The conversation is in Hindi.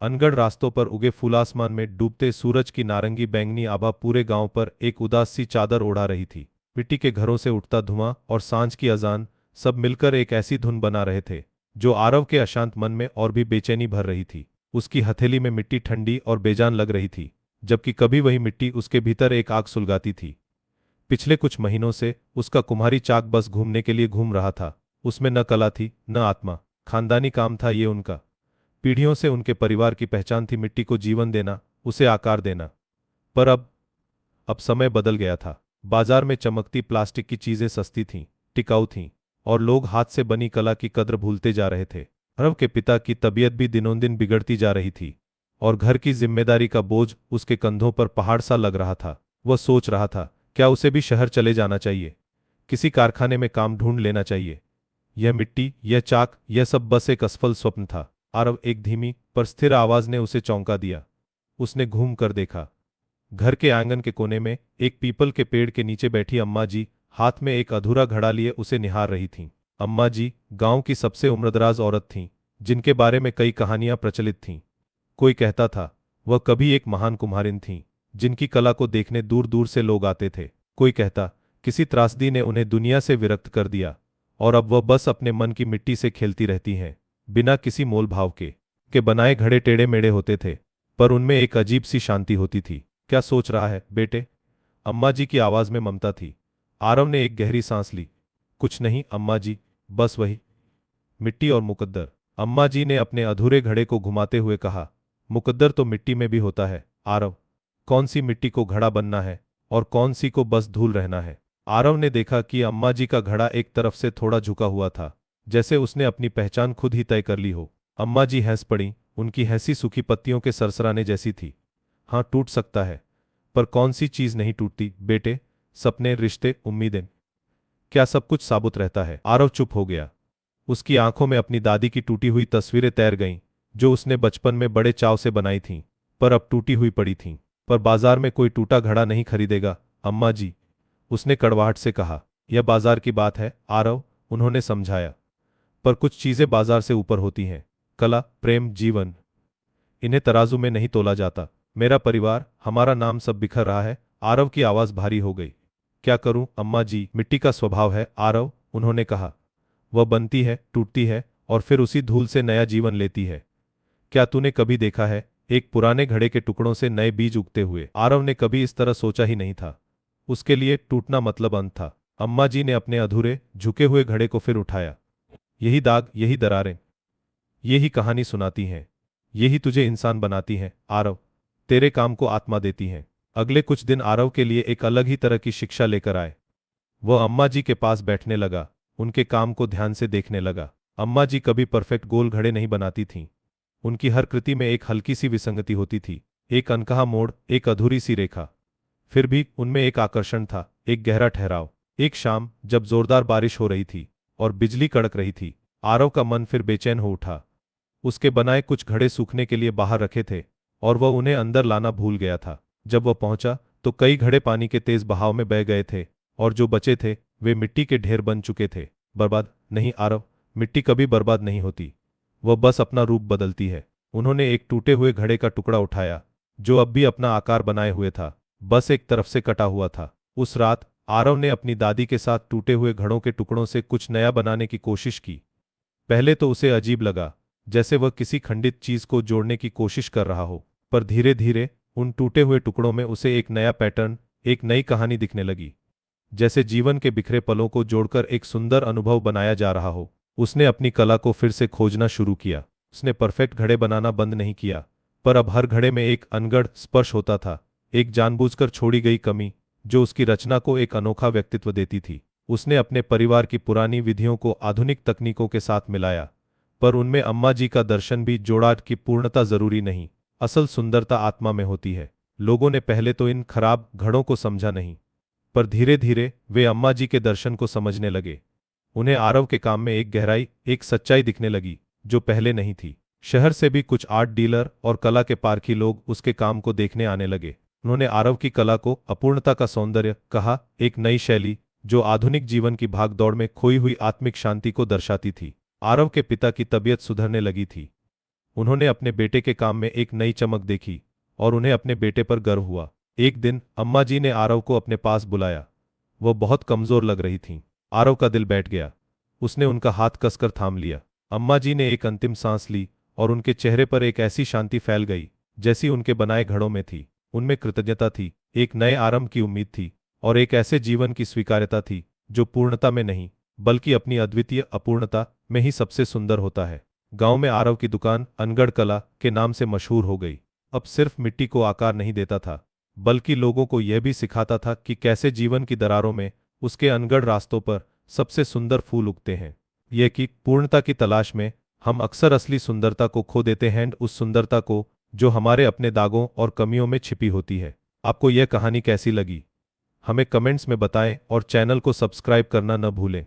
अनगढ़ रास्तों पर उगे फूल, आसमान में डूबते सूरज की नारंगी बैंगनी आभा पूरे गांव पर एक उदास सी चादर ओढ़ा रही थी। मिट्टी के घरों से उठता धुआं और सांझ की अजान सब मिलकर एक ऐसी धुन बना रहे थे जो आरव के अशांत मन में और भी बेचैनी भर रही थी। उसकी हथेली में मिट्टी ठंडी और बेजान लग रही थी, जबकि कभी वही मिट्टी उसके भीतर एक आग सुलगाती थी। पिछले कुछ महीनों से उसका कुम्हारी चाक बस घूमने के लिए घूम रहा था। उसमें न कला थी न आत्मा। खानदानी काम था ये उनका। पीढ़ियों से उनके परिवार की पहचान थी मिट्टी को जीवन देना, उसे आकार देना। पर अब समय बदल गया था। बाजार में चमकती प्लास्टिक की चीजें सस्ती थीं, टिकाऊ थीं, और लोग हाथ से बनी कला की कद्र भूलते जा रहे थे। अरव के पिता की तबीयत भी दिनों दिन बिगड़ती जा रही थी और घर की जिम्मेदारी का बोझ उसके कंधों पर पहाड़ सा लग रहा था। वह सोच रहा था, क्या उसे भी शहर चले जाना चाहिए, किसी कारखाने में काम ढूंढ लेना चाहिए। यह मिट्टी, यह चाक, यह सब बस एक असफल स्वप्न था। आरव, एक धीमी पर स्थिर आवाज ने उसे चौंका दिया। उसने घूम कर देखा। घर के आंगन के कोने में एक पीपल के पेड़ के नीचे बैठी अम्मा जी हाथ में एक अधूरा घड़ा लिए उसे निहार रही थीं। अम्मा जी गांव की सबसे उम्रदराज औरत थीं, जिनके बारे में कई कहानियां प्रचलित थीं। कोई कहता था वह कभी एक महान कुम्हारिन थीं, जिनकी कला को देखने दूर दूर से लोग आते थे। कोई कहता किसी त्रासदी ने उन्हें दुनिया से विरक्त कर दिया और अब वह बस अपने मन की मिट्टी से खेलती रहती हैं, बिना किसी मोल भाव के बनाए घड़े टेढ़े मेढ़े होते थे, पर उनमें एक अजीब सी शांति होती थी। क्या सोच रहा है बेटे? अम्मा जी की आवाज में ममता थी। आरव ने एक गहरी सांस ली। कुछ नहीं अम्मा जी, बस वही मिट्टी और मुकद्दर। अम्मा जी ने अपने अधूरे घड़े को घुमाते हुए कहा, मुकद्दर तो मिट्टी में भी होता है आरव। कौन सी मिट्टी को घड़ा बनना है और कौन सी को बस धूल रहना है। आरव ने देखा कि अम्मा जी का घड़ा एक तरफ से थोड़ा झुका हुआ था, जैसे उसने अपनी पहचान खुद ही तय कर ली हो। अम्मा जी हंस पड़ी। उनकी हंसी सूखी पत्तियों के सरसराने जैसी थी। हाँ, टूट सकता है, पर कौन सी चीज नहीं टूटती बेटे? सपने, रिश्ते, उम्मीदें। क्या सब कुछ साबुत रहता है? आरव चुप हो गया। उसकी आंखों में अपनी दादी की टूटी हुई तस्वीरें तैर गईं, जो उसने बचपन में बड़े चाव से बनाई थीं, पर अब टूटी हुई पड़ी थीं। पर बाजार में कोई टूटा घड़ा नहीं खरीदेगा अम्मा जी, उसने कड़वाहट से कहा। यह बाजार की बात है आरव, उन्होंने समझाया, पर कुछ चीजें बाजार से ऊपर होती हैं। कला, प्रेम, जीवन, इन्हें तराजू में नहीं तोला जाता। मेरा परिवार, हमारा नाम सब बिखर रहा है। आरव की आवाज भारी हो गई। क्या करूं अम्मा जी? मिट्टी का स्वभाव है आरव, उन्होंने कहा। वह बनती है, टूटती है और फिर उसी धूल से नया जीवन लेती है। क्या तूने कभी देखा है एक पुराने घड़े के टुकड़ों से नए बीज उगते हुए? आरव ने कभी इस तरह सोचा ही नहीं था। उसके लिए टूटना मतलब अंत था। अम्मा जी ने अपने अधूरे झुके हुए घड़े को फिर उठाया। यही दाग, यही दरारें, यही कहानी सुनाती हैं, यही तुझे इंसान बनाती हैं आरव, तेरे काम को आत्मा देती हैं। अगले कुछ दिन आरव के लिए एक अलग ही तरह की शिक्षा लेकर आए। वह अम्मा जी के पास बैठने लगा, उनके काम को ध्यान से देखने लगा। अम्मा जी कभी परफेक्ट गोल घड़े नहीं बनाती थीं। उनकी हर कृति में एक हल्की सी विसंगति होती थी, एक अनकहा मोड़, एक अधूरी सी रेखा। फिर भी उनमें एक आकर्षण था, एक गहरा ठहराव। एक शाम जब जोरदार बारिश हो रही थी और बिजली कड़क रही थी, आरव का मन फिर बेचैन हो उठा। उसके बनाए कुछ घड़े सूखने के लिए बाहर रखे थे और वह उन्हें अंदर लाना भूल गया था। जब वह पहुंचा तो कई घड़े पानी के तेज बहाव में बह गए थे और जो बचे थे वे मिट्टी के ढेर बन चुके थे। बर्बाद नहीं आरव, मिट्टी कभी बर्बाद नहीं होती, वह बस अपना रूप बदलती है। उन्होंने एक टूटे हुए घड़े का टुकड़ा उठाया, जो अब भी अपना आकार बनाए हुए था, बस एक तरफ से कटा हुआ था। उस रात आरव ने अपनी दादी के साथ टूटे हुए घड़ों के टुकड़ों से कुछ नया बनाने की कोशिश की। पहले तो उसे अजीब लगा, जैसे वह किसी खंडित चीज को जोड़ने की कोशिश कर रहा हो, पर धीरे धीरे उन टूटे हुए टुकड़ों में उसे एक नया पैटर्न, एक नई कहानी दिखने लगी, जैसे जीवन के बिखरे पलों को जोड़कर एक सुंदर अनुभव बनाया जा रहा हो। उसने अपनी कला को फिर से खोजना शुरू किया। उसने परफेक्ट घड़े बनाना बंद नहीं किया, पर अब हर घड़े में एक अनगढ़ स्पर्श होता था, एक जानबूझकर छोड़ी गई कमी, जो उसकी रचना को एक अनोखा व्यक्तित्व देती थी। उसने अपने परिवार की पुरानी विधियों को आधुनिक तकनीकों के साथ मिलाया, पर उनमें अम्मा जी का दर्शन भी जोड़ा कि पूर्णता जरूरी नहीं, असल सुंदरता आत्मा में होती है। लोगों ने पहले तो इन खराब घड़ों को समझा नहीं, पर धीरे धीरे वे अम्मा जी के दर्शन को समझने लगे। उन्हें आरव के काम में एक गहराई, एक सच्चाई दिखने लगी, जो पहले नहीं थी। शहर से भी कुछ आर्ट डीलर और कला के पारखी लोग उसके काम को देखने आने लगे। उन्होंने आरव की कला को अपूर्णता का सौंदर्य कहा, एक नई शैली जो आधुनिक जीवन की भागदौड़ में खोई हुई आत्मिक शांति को दर्शाती थी। आरव के पिता की तबीयत सुधरने लगी थी। उन्होंने अपने बेटे के काम में एक नई चमक देखी और उन्हें अपने बेटे पर गर्व हुआ। एक दिन अम्मा जी ने आरव को अपने पास बुलाया। वह बहुत कमजोर लग रही थीं। आरव का दिल बैठ गया। उसने उनका हाथ कसकर थाम लिया। अम्मा जी ने एक अंतिम सांस ली और उनके चेहरे पर एक ऐसी शांति फैल गई जैसी उनके बनाए घड़ों में थी। उनमें कृतज्ञता थी, एक नए आरंभ की उम्मीद थी और एक ऐसे जीवन की स्वीकार्यता थी जो पूर्णता में नहीं बल्कि अपनी अद्वितीय अपूर्णता में ही सबसे सुंदर होता है। गांव में आरव की दुकान अनगढ़ कला के नाम से मशहूर हो गई। अब सिर्फ मिट्टी को आकार नहीं देता था बल्कि लोगों को यह भी सिखाता था कि कैसे जीवन की दरारों में उसके अनगढ़ रास्तों पर सबसे सुंदर फूल उगते हैं। यह कि पूर्णता की तलाश में हम अक्सर असली सुंदरता को खो देते हैं, उस सुंदरता को जो हमारे अपने दागों और कमियों में छिपी होती है। आपको यह कहानी कैसी लगी हमें कमेंट्स में बताएं और चैनल को सब्सक्राइब करना न भूलें।